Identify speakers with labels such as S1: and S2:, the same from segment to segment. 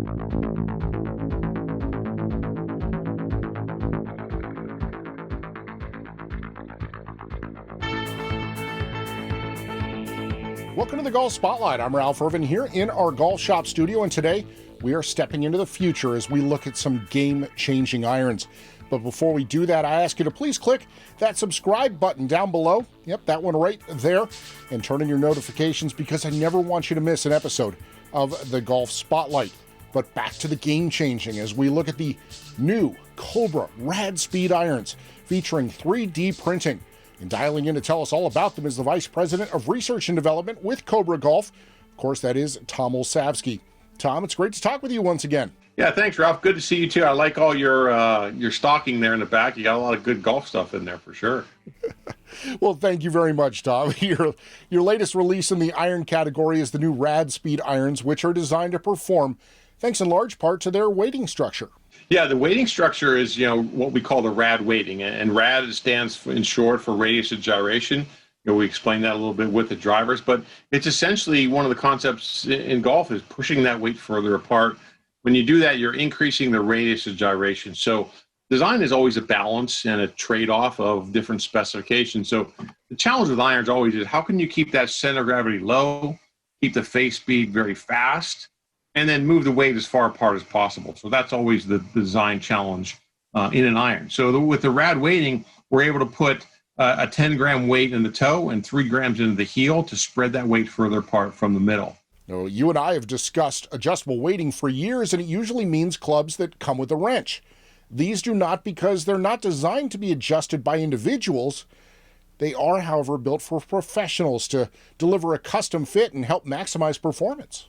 S1: Welcome to the Golf Spotlight. I'm Ralph Irvin here in our golf shop studio, and today we are stepping into the future as we look at some game-changing irons. But before we do that, I ask you to please click that subscribe button down below. Yep, that one right there. And turn on your notifications because I never want you to miss an episode of the Golf Spotlight. But back to the game-changing as we look at the new COBRA RADSPEED irons featuring 3D printing. And dialing in to tell us all about them is the Vice President of Research and Development with COBRA Golf. Of course, that is Tom Olszewski. Tom, it's great to talk with you once again.
S2: Yeah, thanks, Ralph. Good to see you, too. I like all your stocking there in the back. You got a lot of good golf stuff in there for sure.
S1: Well, thank you very much, Tom. Your latest release in the iron category is the new RADSPEED irons, which are designed to perform thanks in large part to their weighting structure.
S2: Yeah, the weighting structure is, what we call the RAD weighting, and RAD stands for, in short, for radius of gyration. We explained that a little bit with the drivers, but it's essentially one of the concepts in golf is pushing that weight further apart. When you do that, you're increasing the radius of gyration. So design is always a balance and a trade-off of different specifications. So the challenge with irons always is how can you keep that center of gravity low, keep the face speed very fast, and then move the weight as far apart as possible. So that's always the design challenge in an iron. So with the RAD weighting, we're able to put a 10-gram weight in the toe and 3 grams into the heel to spread that weight further apart from the middle.
S1: Now, you and I have discussed adjustable weighting for years, and it usually means clubs that come with a wrench. These do not because they're not designed to be adjusted by individuals. They are, however, built for professionals to deliver a custom fit and help maximize performance.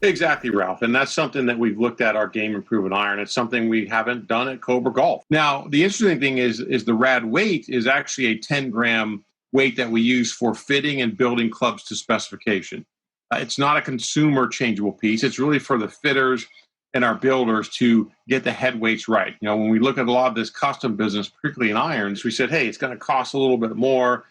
S2: Exactly, Ralph. And that's something that we've looked at our game improvement iron. It's something we haven't done at COBRA Golf. Now, the interesting thing is the RAD weight is actually a 10-gram weight that we use for fitting and building clubs to specification. It's not a consumer changeable piece. It's really for the fitters and our builders to get the head weights right. When we look at a lot of this custom business, particularly in irons, we said, hey, it's going to cost a little bit more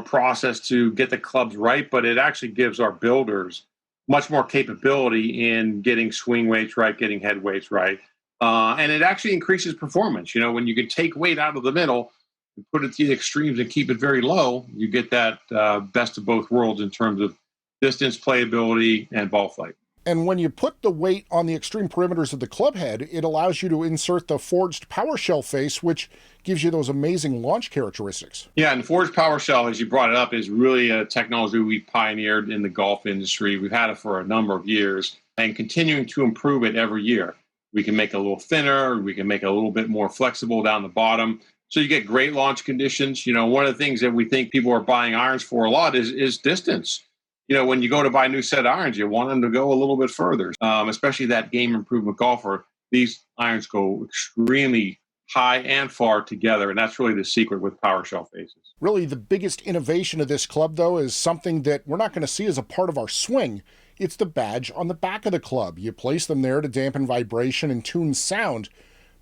S2: process to get the clubs right, but it actually gives our builders much more capability in getting swing weights right, getting head weights right. And it actually increases performance. When you can take weight out of the middle and put it to the extremes and keep it very low, you get that best of both worlds in terms of distance, playability, and ball flight.
S1: And when you put the weight on the extreme perimeters of the club head, it allows you to insert the forged Powershell face, which gives you those amazing launch characteristics.
S2: Yeah, and the forged Powershell, as you brought it up, is really a technology we pioneered in the golf industry. We've had it for a number of years and continuing to improve it every year. We can make it a little thinner. We can make it a little bit more flexible down the bottom. So you get great launch conditions. One of the things that we think people are buying irons for a lot is distance. When you go to buy a new set of irons, you want them to go a little bit further, especially that game improvement golfer. These irons go extremely high and far together, and that's really the secret with Powershell faces.
S1: Really, the biggest innovation of this club, though, is something that we're not going to see as a part of our swing. It's the badge on the back of the club. You place them there to dampen vibration and tune sound.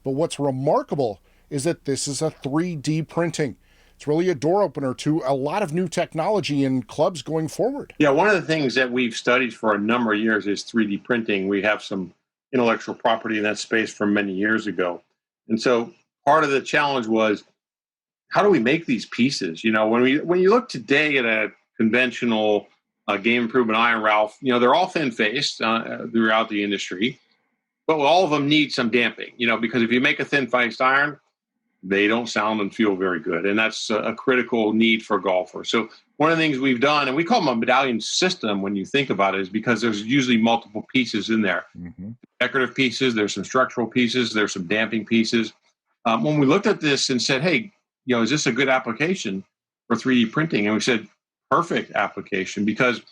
S1: But what's remarkable is that this is a 3D printing. It's really a door opener to a lot of new technology in clubs going forward.
S2: Yeah, one of the things that we've studied for a number of years is 3D printing. We have some intellectual property in that space from many years ago. And so part of the challenge was, how do we make these pieces? When you look today at a conventional game improvement iron, Ralph, they're all thin-faced throughout the industry, but all of them need some damping, because if you make a thin-faced iron, they don't sound and feel very good. And that's a critical need for a golfer. So one of the things we've done, and we call them a Medallion System when you think about it, is because there's usually multiple pieces in there. Mm-hmm. Decorative pieces, there's some structural pieces, there's some damping pieces. When we looked at this and said, hey, is this a good application for 3D printing? And we said, perfect application, because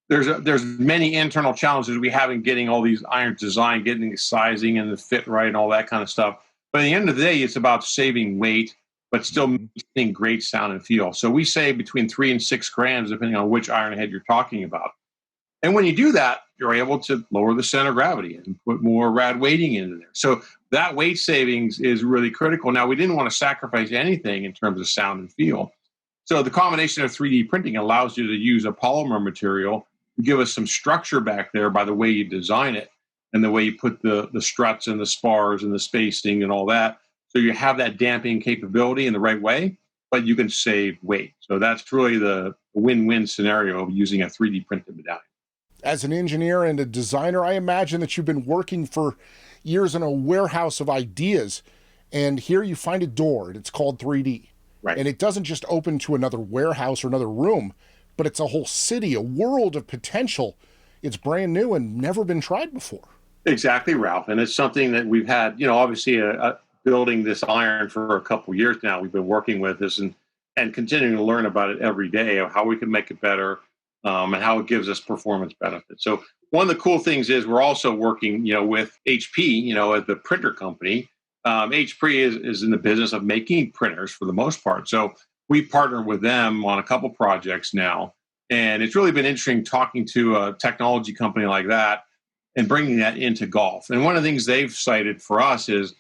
S2: there's many internal challenges we have in getting all these irons designed, getting the sizing and the fit right and all that kind of stuff. But at the end of the day, it's about saving weight, but still maintaining great sound and feel. So we say between 3 and 6 grams, depending on which iron head you're talking about. And when you do that, you're able to lower the center of gravity and put more RAD weighting into there. So that weight savings is really critical. Now, we didn't want to sacrifice anything in terms of sound and feel. So the combination of 3D printing allows you to use a polymer material, give us some structure back there by the way you design it. and the way you put the struts and the spars and the spacing and all that. So you have that damping capability in the right way, but you can save weight. So that's really the win-win scenario of using a 3D printed medallion.
S1: As an engineer and a designer, I imagine that you've been working for years in a warehouse of ideas, and here you find a door, and it's called 3D.
S2: Right.
S1: And it doesn't just open to another warehouse or another room, but it's a whole city, a world of potential. It's brand new and never been tried before.
S2: Exactly, Ralph. And it's something that we've had, obviously building this iron for a couple of years now. We've been working with this and continuing to learn about it every day of how we can make it better, and how it gives us performance benefits. So one of the cool things is we're also working, with HP, as the printer company. HP is in the business of making printers for the most part. So we partner with them on a couple projects now. And it's really been interesting talking to a technology company like that and bringing that into golf. And one of the things they've cited for us is,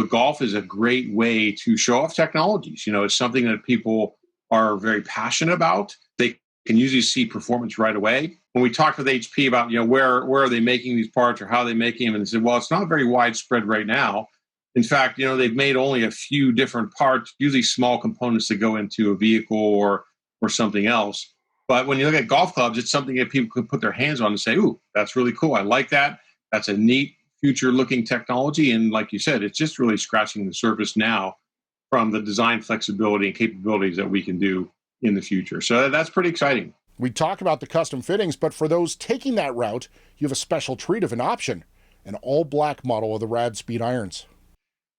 S2: golf is a great way to show off technologies. It's something that people are very passionate about. They can usually see performance right away. When we talked with HP about, where are they making these parts or how are they making them, and they said, well, it's not very widespread right now. In fact, they've made only a few different parts, usually small components that go into a vehicle or something else. But when you look at golf clubs, it's something that people could put their hands on and say, ooh, that's really cool. I like that. That's a neat future-looking technology. And like you said, it's just really scratching the surface now from the design flexibility and capabilities that we can do in the future. So that's pretty exciting.
S1: We talk about the custom fittings, but for those taking that route, you have a special treat of an option, an all-black model of the RADSPEED irons.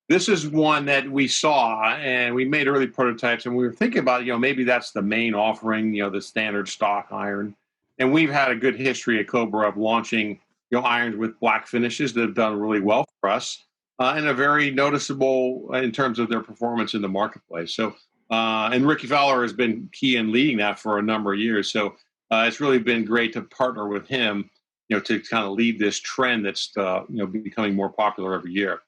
S2: This is one that we saw, and we made early prototypes, and we were thinking about, maybe that's the main offering, the standard stock iron. And we've had a good history at COBRA of launching, irons with black finishes that have done really well for us, and are very noticeable in terms of their performance in the marketplace. So, and Ricky Fowler has been key in leading that for a number of years. So it's really been great to partner with him, to kind of lead this trend that's, becoming more popular every year.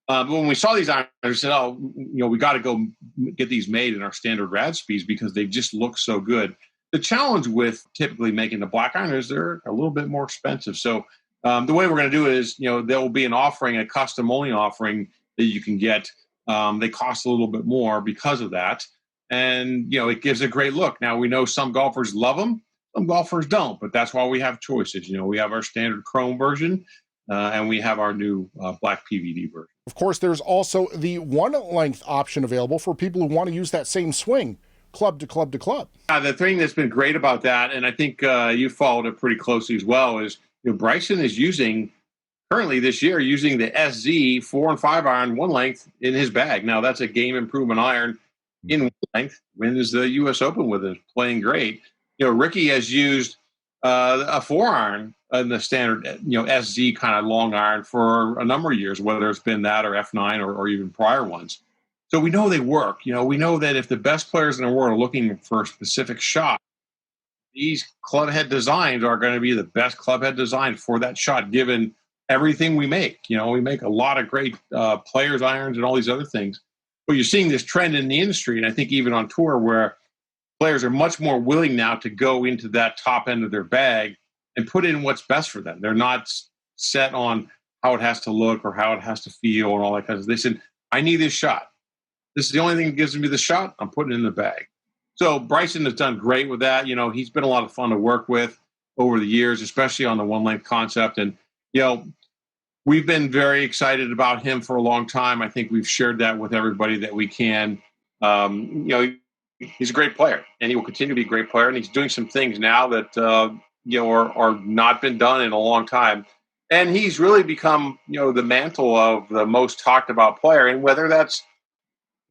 S2: But when we saw these irons, we said, oh, we got to go get these made in our standard RADSPEEDs because they just look so good. The challenge with typically making the black iron is they're a little bit more expensive. So the way we're going to do it is, there will be an offering, a custom-only offering that you can get. They cost a little bit more because of that. And, it gives a great look. Now, we know some golfers love them. Some golfers don't, but that's why we have choices. We have our standard chrome version, and we have our new black PVD version.
S1: Of course, there's also the one-length option available for people who want to use that same swing, club to club to club.
S2: The thing that's been great about that, and I think you followed it pretty closely as well, is Bryson is currently this year using the SZ 4 and 5 iron one length in his bag. Now, that's a game improvement iron in one length. Wins the U.S. Open with it, playing great. Ricky has used a 4 iron in the standard, SZ kind of long iron for a number of years, whether it's been that or F9 or even prior ones. So we know they work. We know that if the best players in the world are looking for a specific shot, these club head designs are going to be the best club head design for that shot, given everything we make. We make a lot of great players irons and all these other things. But you're seeing this trend in the industry, and I think even on tour, where players are much more willing now to go into that top end of their bag and put in what's best for them. They're not set on how it has to look or how it has to feel and all that kind of stuff. They said, I need this shot. This is the only thing that gives me the shot. I'm putting it in the bag. So Bryson has done great with that. He's been a lot of fun to work with over the years, especially on the one length concept. And, we've been very excited about him for a long time. I think we've shared that with everybody that we can. He's a great player, and he will continue to be a great player. And he's doing some things now that, are not been done in a long time. And he's really become, the mantle of the most talked about player. And whether that's,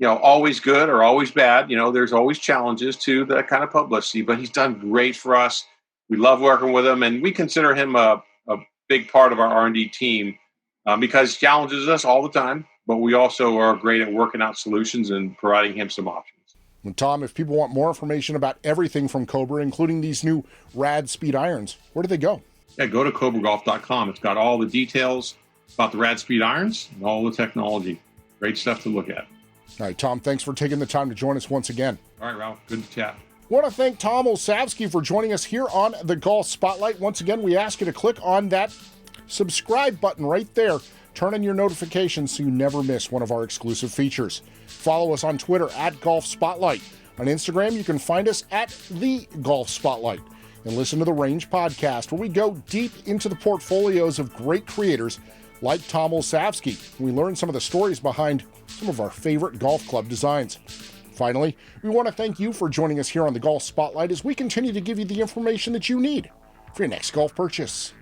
S2: always good or always bad, there's always challenges to that kind of publicity, but he's done great for us. We love working with him, and we consider him a big part of our R&D team because he challenges us all the time, but we also are great at working out solutions and providing him some options.
S1: And Tom, if people want more information about everything from COBRA, including these new RADSPEED irons, where do they go?
S2: Yeah, go to cobragolf.com. It's got all the details about the RADSPEED irons and all the technology. Great stuff to look at.
S1: All right, Tom, thanks for taking the time to join us once again.
S2: All right, Ralph. Good to chat.
S1: I want to thank Tom Olsavsky for joining us here on the Golf Spotlight. Once again, we ask you to click on that subscribe button right there. Turn on your notifications so you never miss one of our exclusive features. Follow us on Twitter at Golf Spotlight. On Instagram, you can find us at The Golf Spotlight. And listen to the Range podcast, where we go deep into the portfolios of great creators like Tom Olsavsky. We learn some of the stories behind some of our favorite golf club designs. Finally, we want to thank you for joining us here on the Golf Spotlight as we continue to give you the information that you need for your next golf purchase.